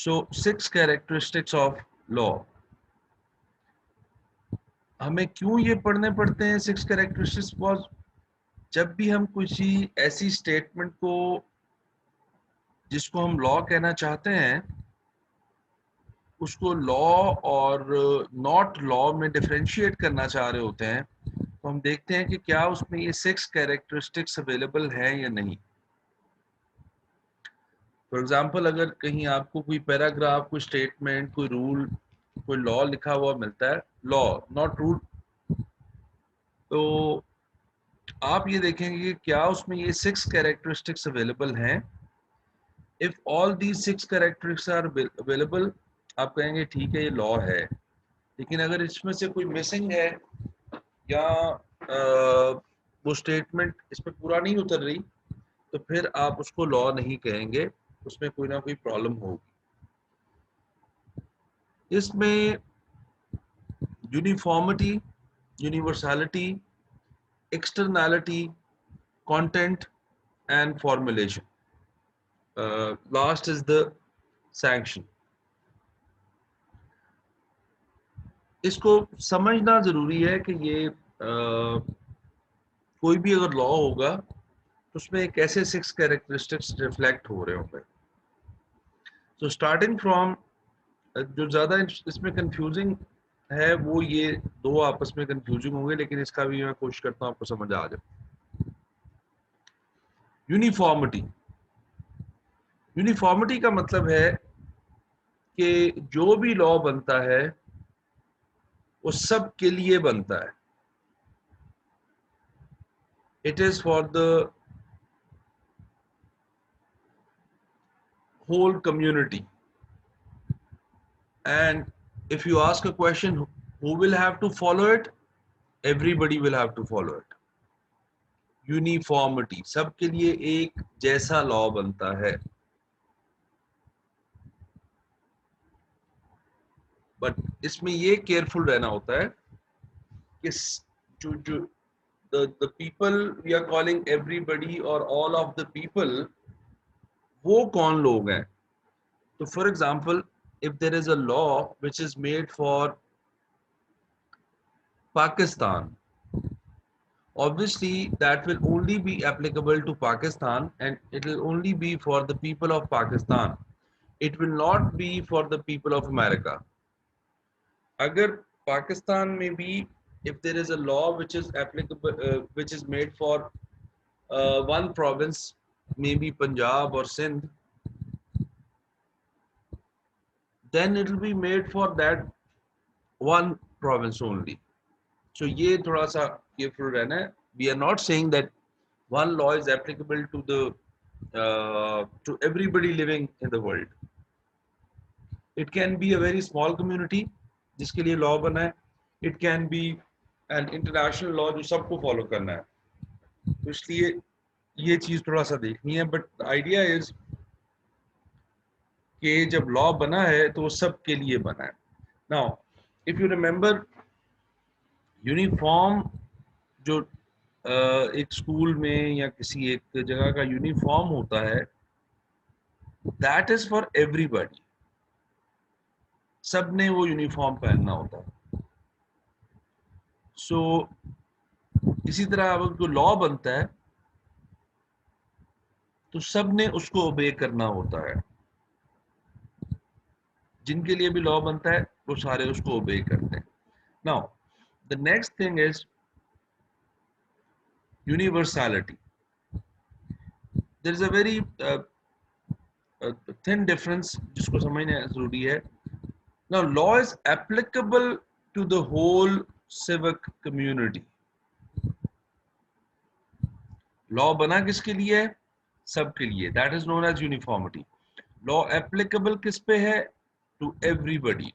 So 6 characteristics of law. हमें क्यों ये पढ़ने पड़ते हैं 6 characteristics? बिकॉज जब भी हम किसी ऐसी स्टेटमेंट को जिसको हम लॉ कहना चाहते हैं उसको लॉ और नॉट लॉ में डिफरेंशिएट करना चाह रहे होते हैं, तो हम देखते हैं कि क्या उसमें ये 6 characteristics अवेलेबल हैं या नहीं. फॉर एग्जाम्पल, अगर कहीं आपको कोई पैराग्राफ, कोई स्टेटमेंट, कोई रूल, कोई लॉ लिखा हुआ मिलता है, लॉ नॉट रूल, तो आप ये देखेंगे कि क्या उसमें ये 6 characteristics अवेलेबल हैं. If all these 6 characteristics are available, आप कहेंगे ठीक है ये लॉ है. लेकिन अगर इसमें से कोई मिसिंग है या वो स्टेटमेंट इस पर पूरा नहीं उतर रही, तो फिर आप उसको लॉ नहीं कहेंगे, उसमें कोई ना कोई प्रॉब्लम होगी. इसमें uniformity, universality, externality, content and formulation. Last is the sanction. इसको समझना जरूरी है कि ये कोई भी अगर लॉ होगा तो उसमें कैसे 6 characteristics रिफ्लेक्ट हो रहे होंगे. तो स्टार्टिंग फ्रॉम, जो ज़्यादा इसमें कंफ्यूजिंग है वो ये दो आपस में कंफ्यूजिंग होंगे, लेकिन इसका भी मैं कोशिश करता हूँ आपको समझ आ जाए. यूनिफॉर्मिटी. यूनिफॉर्मिटी का मतलब है कि जो भी लॉ बनता है वो सब के लिए बनता है. It is for the whole community. And if you ask a question, who will have to follow it? Everybody will have to follow it. Uniformity, सबके लिए एक जैसा लॉ बनता है. बट इसमें ये केयरफुल रहना होता है कि जो जो the people we are calling everybody or all of the people, वो कौन लोग हैं. तो for example, if there is a law which is made for Pakistan, obviously that will only be applicable to Pakistan and it will only be for the people of Pakistan. It will not be for the people of America. Agar Pakistan में भी, if there is a law which is applicable, which is made for one province, maybe Punjab or Sindh, then it will be made for that one province only. So ये थोड़ा सा careful रहना है. We are not saying that one law is applicable to the to everybody living in the world. It can be a very small community जिसके लिए law बना है. It can be an international law जो सबको follow करना है. तो इसलिए ये चीज थोड़ा सा देखनी है. But the idea is कि जब law बना है तो वो सबके लिए बना है. Now, if you remember, uniform जो एक स्कूल में या किसी एक जगह का यूनिफॉर्म होता है, दैट इज फॉर एवरीबॉडी. सब ने वो यूनिफॉर्म पहनना होता है. सो इसी तरह अगर कोई लॉ बनता है तो सब ने उसको ओबे करना होता है. जिनके लिए भी लॉ बनता है वो सारे उसको ओबे करते हैं. Now the next thing is universality. There is a very thin difference जिसको समझना जरूरी है. Now, law is applicable to the whole civic community. Law बना किसके लिए है? सबके लिए. That is known as uniformity. Law applicable किस पे है? To everybody.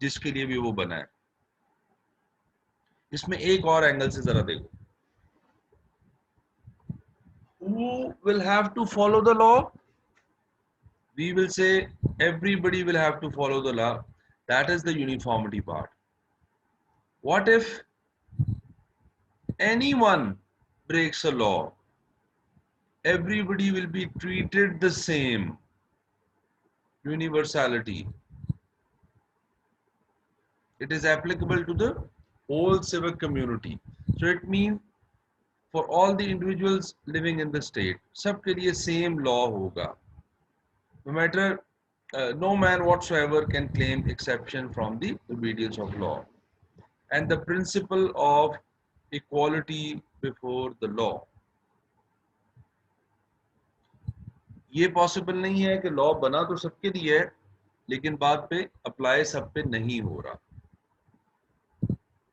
जिसके लिए भी वो बना है. इसमें एक और एंगल से जरा देखो. Who will have to follow the law? We will say everybody will have to follow the law. That is the uniformity part. What if anyone breaks a law? Everybody will be treated the same. universality. It is applicable to the whole civic community. So it means for all the individuals living in the state, सबके लिए same law होगा. No matter, no man whatsoever can claim exception from the obedience of law. And the principle of equality before the law. ये possible नहीं है कि law बना तो सबके लिए है लेकिन बाद पे अप्लाई सब पे नहीं हो रहा.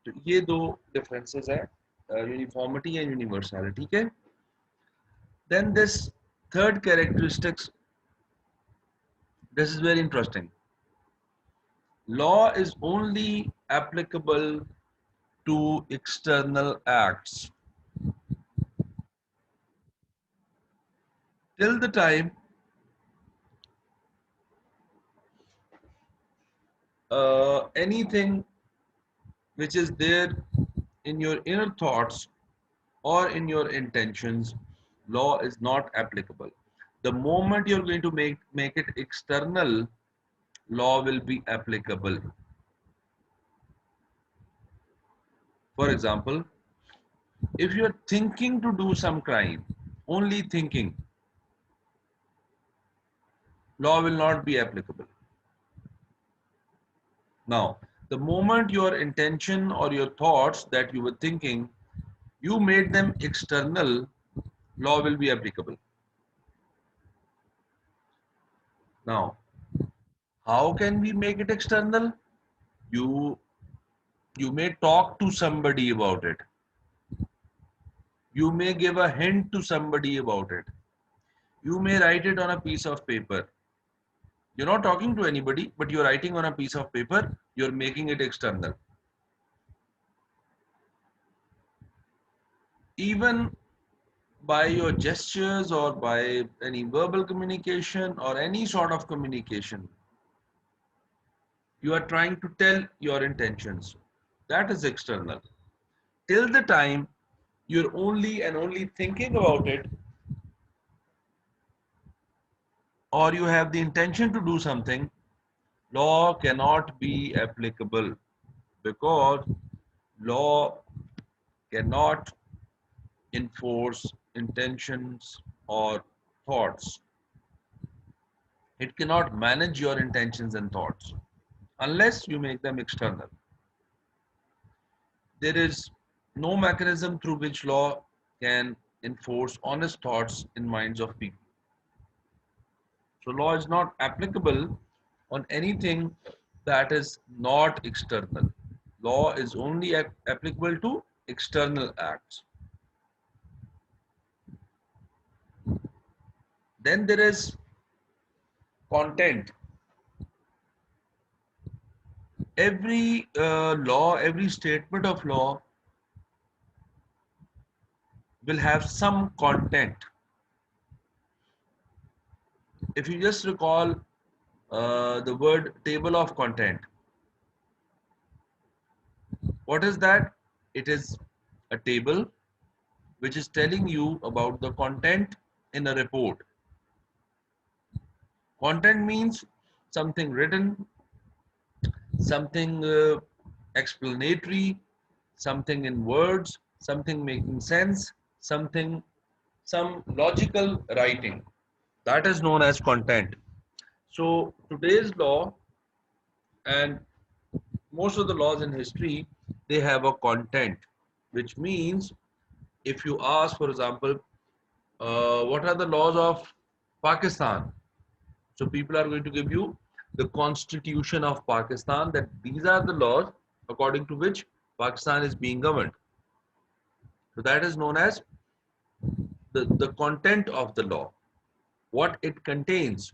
तो ये दो डिफरेंसेस है, यूनिफॉर्मिटी एंड यूनिवर्सलिटी. ठीक है. Then this third characteristics, this is very interesting. Law is only applicable to external acts. Till the time anything which is there in your inner thoughts or in your intentions, law is not applicable. The moment you're going to make it external, law will be applicable. For example, if you're thinking to do some crime, only thinking, law will not be applicable. Now, the moment your intention or your thoughts that you were thinking, you made them external, law will be applicable. Now, how can we make it external? You may talk to somebody about it. You may give a hint to somebody about it. You may write it on a piece of paper. You're not talking to anybody, but you're writing on a piece of paper. You're making it external. Even by your gestures or by any verbal communication or any sort of communication, you are trying to tell your intentions. That is external. Till the time you're only and only thinking about it, or you have the intention to do something, law cannot be applicable because law cannot enforce intentions or thoughts. It cannot manage your intentions and thoughts unless you make them external. There is no mechanism through which law can enforce honest thoughts in minds of people. So law is not applicable on anything that is not external. Law is only applicable to external acts. Then there is content. Every law, every statement of law will have some content. If you just recall the word table of content, what is that? It is a table which is telling you about the content in a report. Content means something written, something explanatory, something in words, something making sense, some logical writing. That is known as content. So today's law and most of the laws in history, they have a content, which means if you ask, for example, what are the laws of Pakistan? So people are going to give you the constitution of Pakistan, that these are the laws according to which Pakistan is being governed. So that is known as the content of the law, what it contains.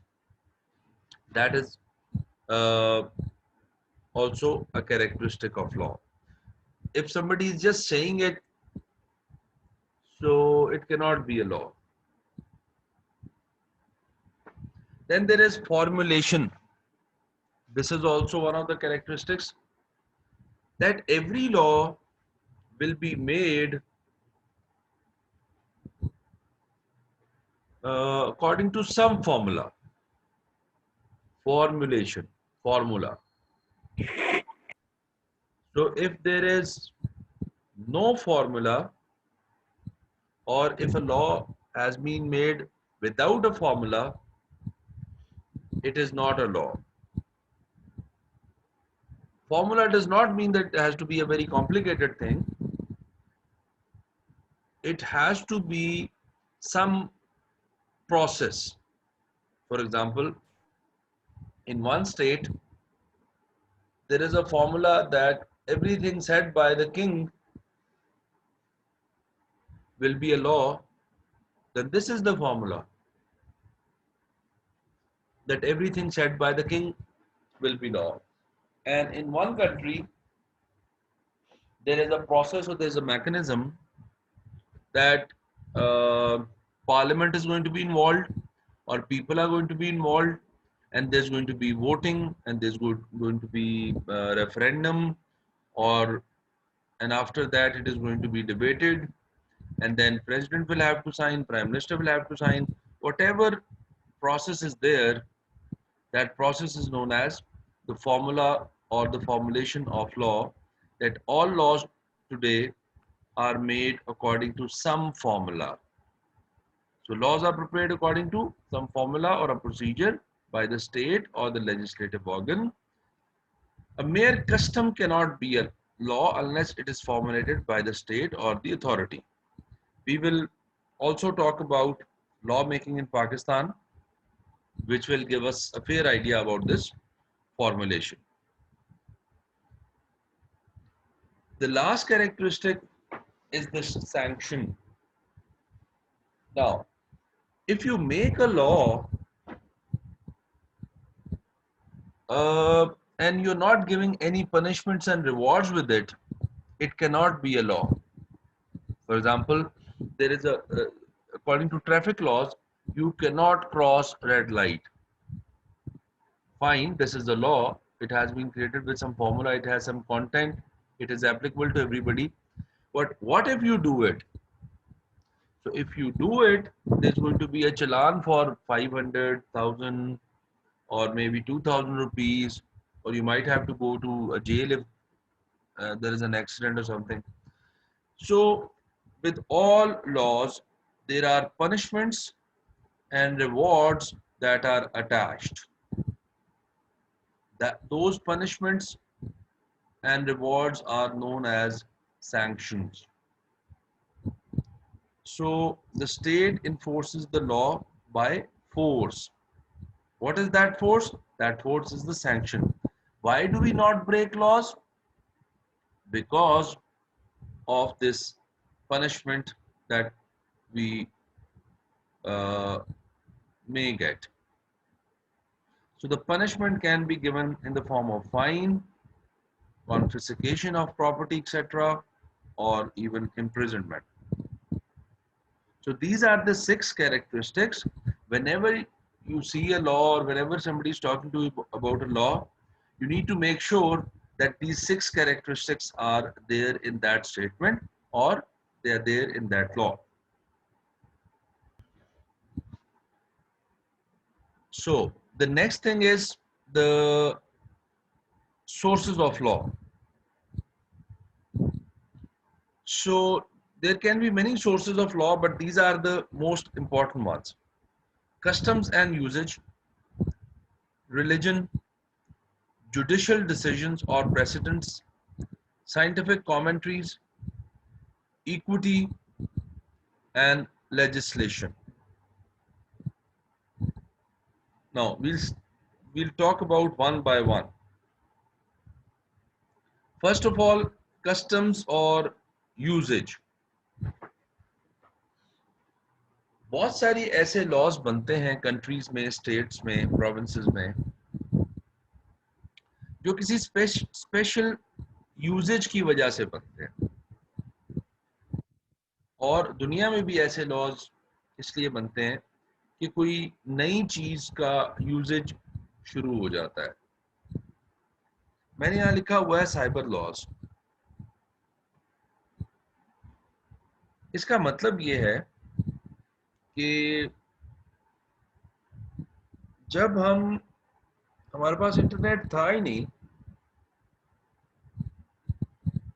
That is uh, also a characteristic of law. If somebody is just saying it, so it cannot be a law. Then there is formulation. This is also one of the characteristics, that every law will be made according to some formula. formulation, formula. So if there is no formula, or if a law has been made without a formula, it is not a law. Formula does not mean that it has to be a very complicated thing. It has to be some process. For example, in one state, there is a formula that everything said by the king will be a law. Then this is the formula, that everything said by the king will be law. And in one country, there is a process or there is a mechanism that uh, parliament is going to be involved, or people are going to be involved, and there's going to be voting, and there's going to be referendum, or and after that it is going to be debated, and then president will have to sign, prime minister will have to sign. Whatever process is there, that process is known as the formula or the formulation of law, that all laws today are made according to some formula. So laws are prepared according to some formula or a procedure by the state or the legislative organ. A mere custom cannot be a law unless it is formulated by the state or the authority. We will also talk about lawmaking in Pakistan, which will give us a fair idea about this formulation. The last characteristic is the sanction. Now, if you make a law and you're not giving any punishments and rewards with it, it cannot be a law. For example, there is according to traffic laws, you cannot cross red light. Fine, this is the law. It has been created with some formula, it has some content, it is applicable to everybody. But what if you do it? So if you do it, there's going to be a challan for 500,000 or maybe 2,000 rupees, or you might have to go to a jail if there is an accident or something. So with all laws, there are punishments and rewards that are attached. That those punishments and rewards are known as sanctions. So the state enforces the law by force. What is that force? That force is the sanction. Why do we not break laws? Because of this punishment that we uh, may get. So the punishment can be given in the form of fine, confiscation of property, etc., or even imprisonment. So these are the 6 characteristics. Whenever you see a law or whenever somebody is talking to you about a law, you need to make sure that these 6 characteristics are there in that statement or they are there in that law. So the next thing is the sources of law. So there can be many sources of law, but these are the most important ones. Customs and usage, religion, judicial decisions or precedents, scientific commentaries, equity, and legislation. Now we'll talk about one by one. First of all, customs or usage. बहुत सारी ऐसे laws बनते हैं countries में, states में, provinces में, जो किसी स्पेशल यूजेज की वजह से बनते हैं. और दुनिया में भी ऐसे लॉज इसलिए बनते हैं कि कोई नई चीज का यूजेज शुरू हो जाता है. मैंने यहाँ लिखा हुआ है साइबर लॉज. इसका मतलब ये है कि जब हम हमारे पास इंटरनेट था ही नहीं,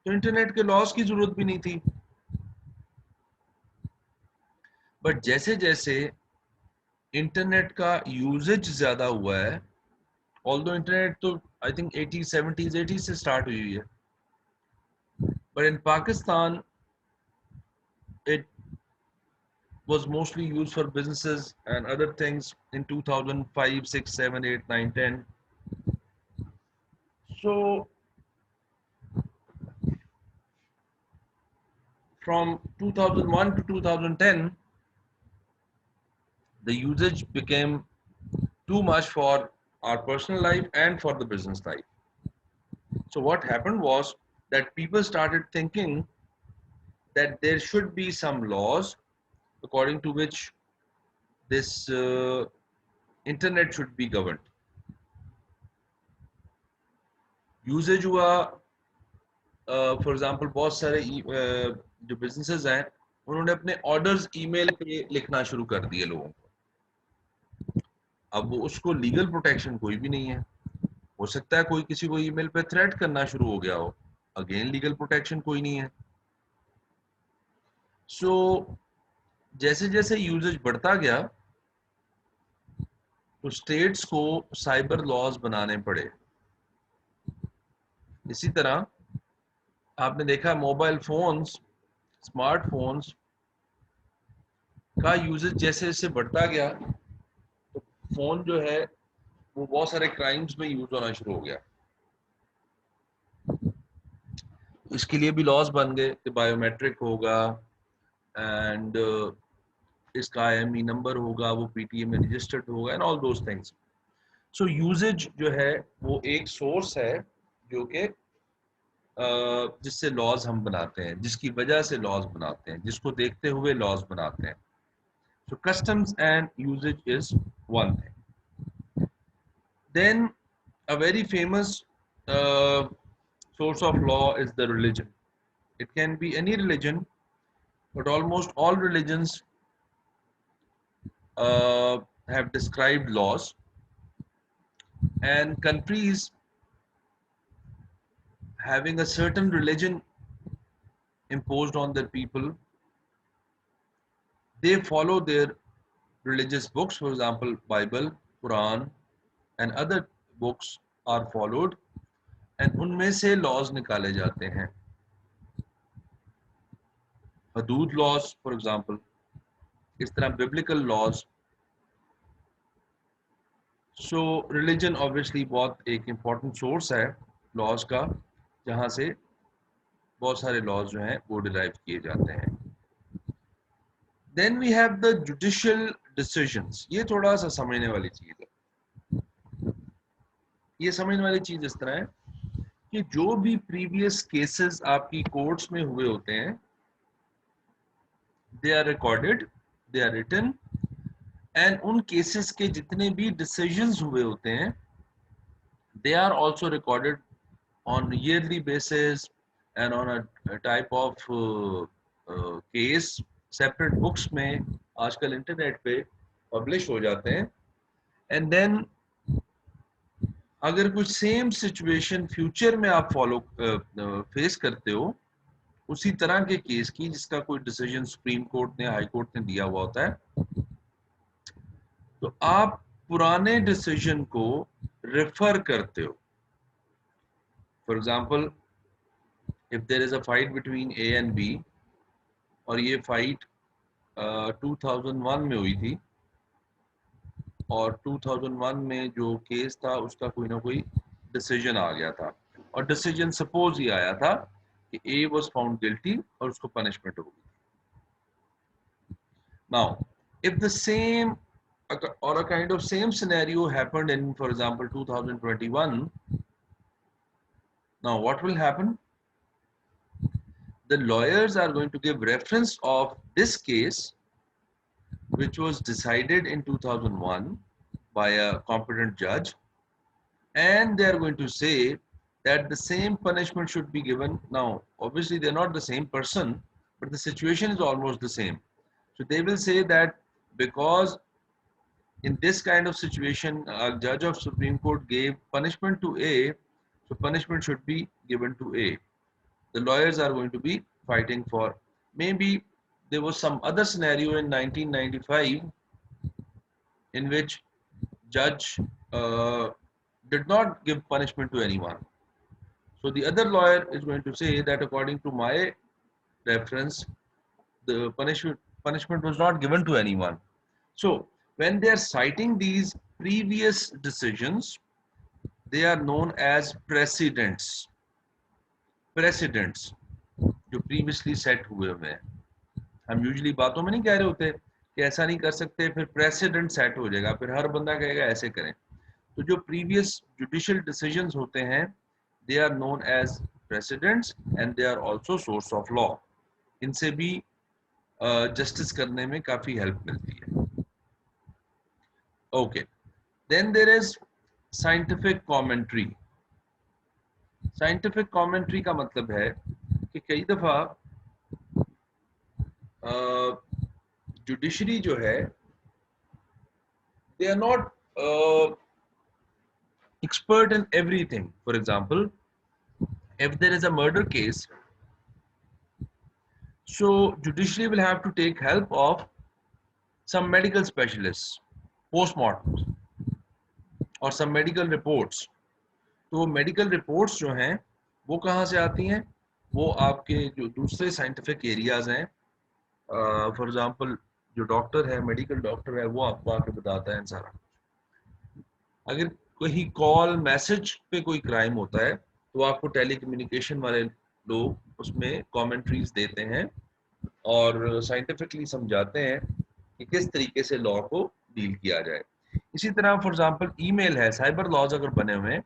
तो इंटरनेट के लॉस की जरूरत भी नहीं थी। बट जैसे जैसे इंटरनेट का यूजेज ज्यादा हुआ है, ऑल्दो इंटरनेट तो आई थिंक 80 70s 80 से स्टार्ट हुई है, but in Pakistan it was mostly used for businesses and other things in 2005 6 7 8 9 10. So from 2001 to 2010 the usage became too much for our personal life and for the business life. So what happened was that people started thinking that there should be some laws according to which this internet should be governed. Usage हुआ, for example बहुत सारे जो businesses हैं उन्होंने अपने orders email पे लिखना शुरू कर दिए लोगों को। अब वो उसको लीगल प्रोटेक्शन कोई भी नहीं है। हो सकता है कोई किसी को ईमेल पे थ्रेट करना शुरू हो गया हो, अगेन लीगल प्रोटेक्शन कोई नहीं है। सो जैसे जैसे यूजेज बढ़ता गया तो स्टेट्स को साइबर लॉज बनाने पड़े। इसी तरह आपने देखा मोबाइल फोन्स, स्मार्टफोन्स का यूजेज जैसे जैसे बढ़ता गया तो फोन जो है वो बहुत सारे क्राइम्स में यूज होना शुरू हो गया। इसके लिए भी लॉज बन गए कि बायोमेट्रिक होगा एंड इसका आईएमई नंबर होगा, वो पीटीए में रजिस्टर्ड होगा and all those things. So uses जो है वो एक सोर्स है जो कि जिससे लॉज हम बनाते हैं, जिसकी वजह से लॉज बनाते हैं, जिसको देखते हुए लॉज बनाते हैं। So customs and usages is one thing. Then a very famous source of law is the religion. It can be any religion, but almost all religions have described laws, and countries having a certain religion imposed on their people, they follow their religious books. For example, Bible, Quran, and other books are followed, and उनमें से laws निकाले जाते हैं। हदूद laws, for example, इस तरह biblical laws। सो religion obviously बहुत एक इम्पॉर्टेंट सोर्स है लॉज का, जहाँ से बहुत सारे लॉज जो हैं वो डिराइव किए जाते हैं। Then we have the judicial decisions. ये थोड़ा सा समझने वाली चीज है। ये समझने वाली चीज इस तरह है कि जो भी प्रीवियस केसेस आपकी कोर्ट्स में हुए होते हैं, they are recorded, they are written, and उन केसेस के जितने भी डिसीजंस हुए होते हैं they are also recorded on yearly basis and on a type of case separate books में आजकल इंटरनेट पे पब्लिश हो जाते हैं। एंड देन अगर कुछ सेम सिचुएशन फ्यूचर में आप फॉलो फेस करते हो उसी तरह के केस की, जिसका कोई डिसीजन सुप्रीम कोर्ट ने, हाई कोर्ट ने दिया हुआ होता है, तो आप पुराने डिसीजन को रेफर करते हो। For example, if there is a fight between A and B और ये फाइट 2001 में हुई थी, और 2001 में जो केस था उसका कोई ना कोई डिसीजन आ गया था, और डिसीजन सपोज ही आया था कि A was found guilty और उसको पनिशमेंट हो गई। Now if the same or a kind of same scenario happened in, for example, 2021, now what will happen? The lawyers are going to give reference of this case which was decided in 2001 by a competent judge, and they are going to say that the same punishment should be given. Now obviously they're not the same person, but the situation is almost the same. So they will say that because In this kind of situation, a judge of Supreme Court gave punishment to A, so punishment should be given to A. The lawyers are going to be fighting for. Maybe there was some other scenario in 1995 in which judge did not give punishment to anyone. So the other lawyer is going to say that according to my reference, the punishment was not given to anyone. So when they are citing these previous decisions, they are known as precedents. Precedents जो previously set हुए हुए हैं. हम usually बातों में नहीं कह रहे होते कि ऐसा नहीं कर सकते, फिर प्रेसिडेंट सेट हो जाएगा, फिर हर बंदा कहेगा ऐसे करें. तो जो प्रीवियस जुडिशियल डिसीजंस होते हैं, they are known as precedents and they are also source of law. इनसे भी जस्टिस करने में काफी हेल्प मिलती है. Okay, then there is scientific commentary. Scientific commentary का मतलब है कि कई दफा जुडिशरी जो है, they are not expert in everything. For example, if there is a murder case, so judiciary will have to take help of some medical specialists, postmortems, or some medical reports. तो medical reports जो हैं वो कहाँ से आती हैं? वो आपके जो दूसरे scientific areas हैं, for example जो डॉक्टर है, मेडिकल डॉक्टर है, वो आपको आके बताता है सारा. अगर कोई कॉल मैसेज पे कोई क्राइम होता है तो आपको टेलीकम्युनिकेशन वाले लोग उसमें कमेंट्रीज देते हैं और साइंटिफिकली समझाते हैं कि किस तरीके से लॉ को डील किया जाए. इसी तरह फॉर एग्जांपल ईमेल है, साइबर लॉज अगर बने हुए हैं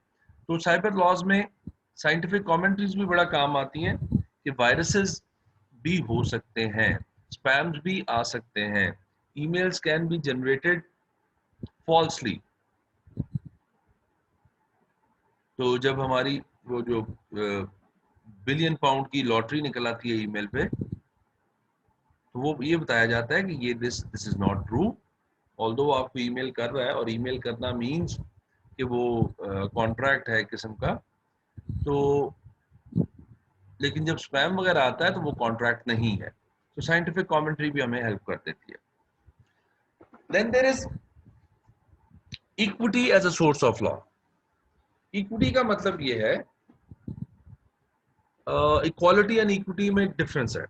तो साइबर लॉज में साइंटिफिक कमेंट्रीज भी बड़ा काम आती हैं कि वायरसेस भी हो सकते हैं, स्पैम्स भी आ सकते हैं, emails can be generated falsely. तो जब हमारी वो जो बिलियन पाउंड की लॉटरी निकल आती है ईमेल पे, तो वो ये बताया जाता है कि ये this is not true, although वो आपको ईमेल कर रहा है, और ईमेल करना मींस कि वो कॉन्ट्रैक्ट है किस्म का. तो लेकिन जब स्पैम वगैरह आता है तो वो कॉन्ट्रैक्ट नहीं है. तो साइंटिफिक कमेंट्री भी हमें हेल्प कर देती है. Then there is equity as a source of law. Equity का मतलब ये है, इक्वालिटी एंड इक्विटी में डिफरेंस है.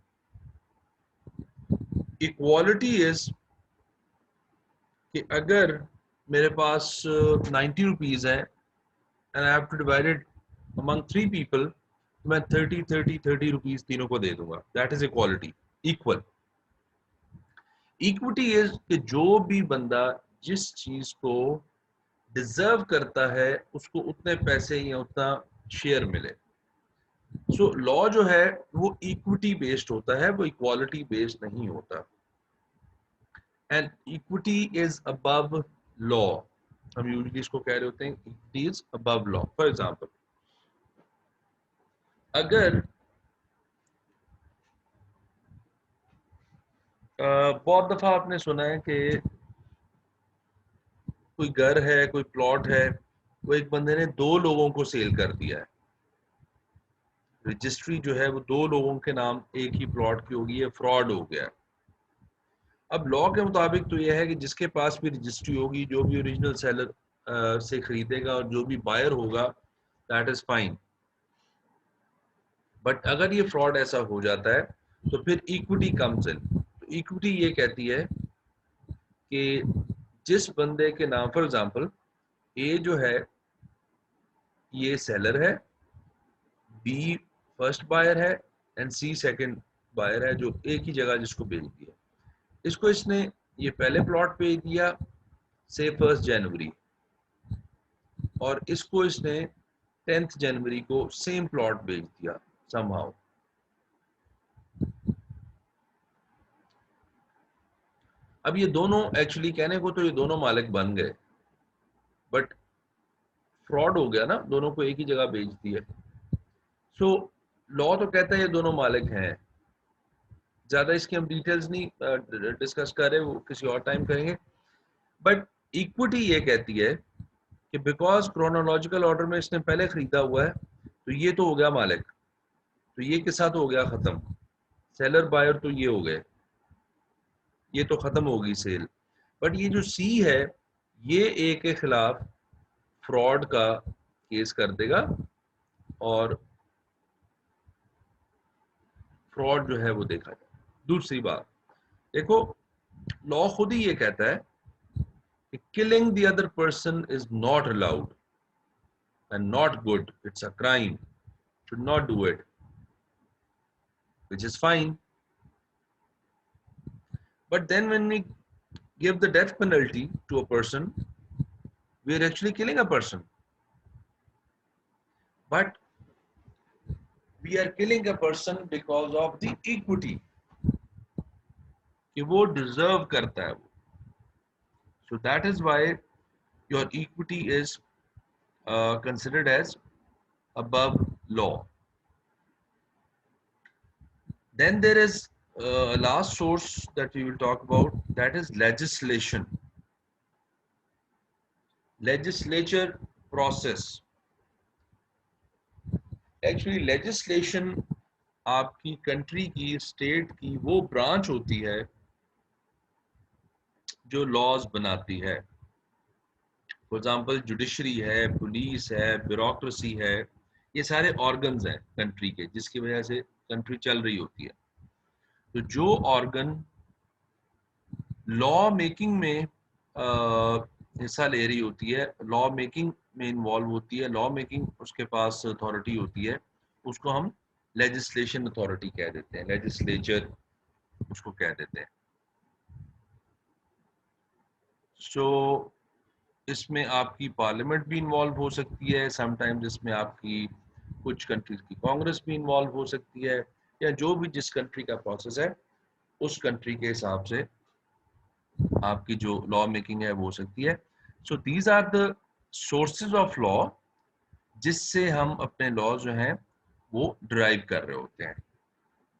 इक्वालिटी इज कि अगर मेरे पास 90 रुपीज है and I have to divide it among 3 people, तो मैं 30 रुपीज तीनों को दे दूंगा. That is equality, equal. Equity is कि जो भी बंदा जिस चीज को डिजर्व करता है उसको उतने पैसे या उतना शेयर मिले. सो लॉ जो है वो इक्विटी बेस्ड होता है, वो इक्वालिटी बेस्ड नहीं होता. And equity is above law. हम यूजुअली इसको कह रहे होते हैं equity is above law. For example, अगर बहुत दफा आपने सुना है कि कोई घर है, कोई प्लॉट है, वो एक बंदे ने 2 लोगों को सेल कर दिया है. रजिस्ट्री जो है वो 2 लोगों के नाम एक ही प्लॉट की होगी, ये फ्रॉड हो गया. अब लॉ के मुताबिक तो यह है कि जिसके पास भी रजिस्ट्री होगी, जो भी ओरिजिनल सेलर से खरीदेगा और जो भी बायर होगा, दैट इज फाइन. बट अगर ये फ्रॉड ऐसा हो जाता है तो फिर इक्विटी कम्स इन. तो इक्विटी ये कहती है कि जिस बंदे के नाम, फॉर एग्जांपल ए जो है ये सेलर है, बी फर्स्ट बायर है एंड सी सेकंड बायर है, जो एक ही जगह जिसको बेच दिया. इसको इसने ये पहले प्लॉट बेच दिया से 1 जनवरी, और इसको इसने 10 जनवरी को सेम प्लॉट बेच दिया समहाउ. अब ये दोनों एक्चुअली कहने को तो ये दोनों मालिक बन गए, बट फ्रॉड हो गया ना, दोनों को एक ही जगह बेच दिया. सो लॉ तो कहता है ये दोनों मालिक हैं. ज्यादा इसकी हम डिटेल्स नहीं डिस्कस कर रहे, वो किसी और टाइम करेंगे. बट इक्विटी ये कहती है कि बिकॉज क्रोनोलॉजिकल ऑर्डर में इसने पहले खरीदा हुआ है तो ये तो हो गया मालिक, तो ये के साथ हो गया खत्म, सेलर बायर तो ये हो गए, ये तो खत्म होगी सेल। बट ये जो सी है ये ए के खिलाफ फ्रॉड का केस कर देगा और फ्रॉड जो है वो देखा जाए। दूसरी बात देखो, लॉ खुद ही ये कहता है कि killing the other person is not allowed and not good, it's a crime, should not do it, which is fine. But then when we give the death penalty to a person, we are actually killing a person, but we are killing a person because of the equity कि वो deserve करता है वो. So that is why your equity is considered as above law. Then there is a last source that we will talk about, that is legislation. Legislature process. Actually legislation आपकी country की, state की वो branch होती है जो laws बनाती है। For example judiciary है, पुलिस है, ब्यूरोक्रेसी है, ये सारे ऑर्गन्स हैं कंट्री के जिसकी वजह से कंट्री चल रही होती है। तो जो ऑर्गन लॉ मेकिंग में हिस्सा ले रही होती है, लॉ मेकिंग में इन्वॉल्व होती है, लॉ मेकिंग उसके पास अथॉरिटी होती है, उसको हम लेजिस्लेशन अथॉरिटी कह देते हैं, लेजिस्लेचर उसको कह देते हैं। सो इसमें आपकी पार्लियामेंट भी इन्वॉल्व हो सकती है, समटाइम्स इसमें आपकी कुछ कंट्रीज की कांग्रेस भी इन्वॉल्व हो सकती है, या जो भी जिस कंट्री का प्रोसेस है उस कंट्री के हिसाब से आपकी जो लॉ मेकिंग है वो हो सकती है। So these are the sources of law जिससे हम अपने लॉ जो हैं वो ड्राइव कर रहे होते हैं।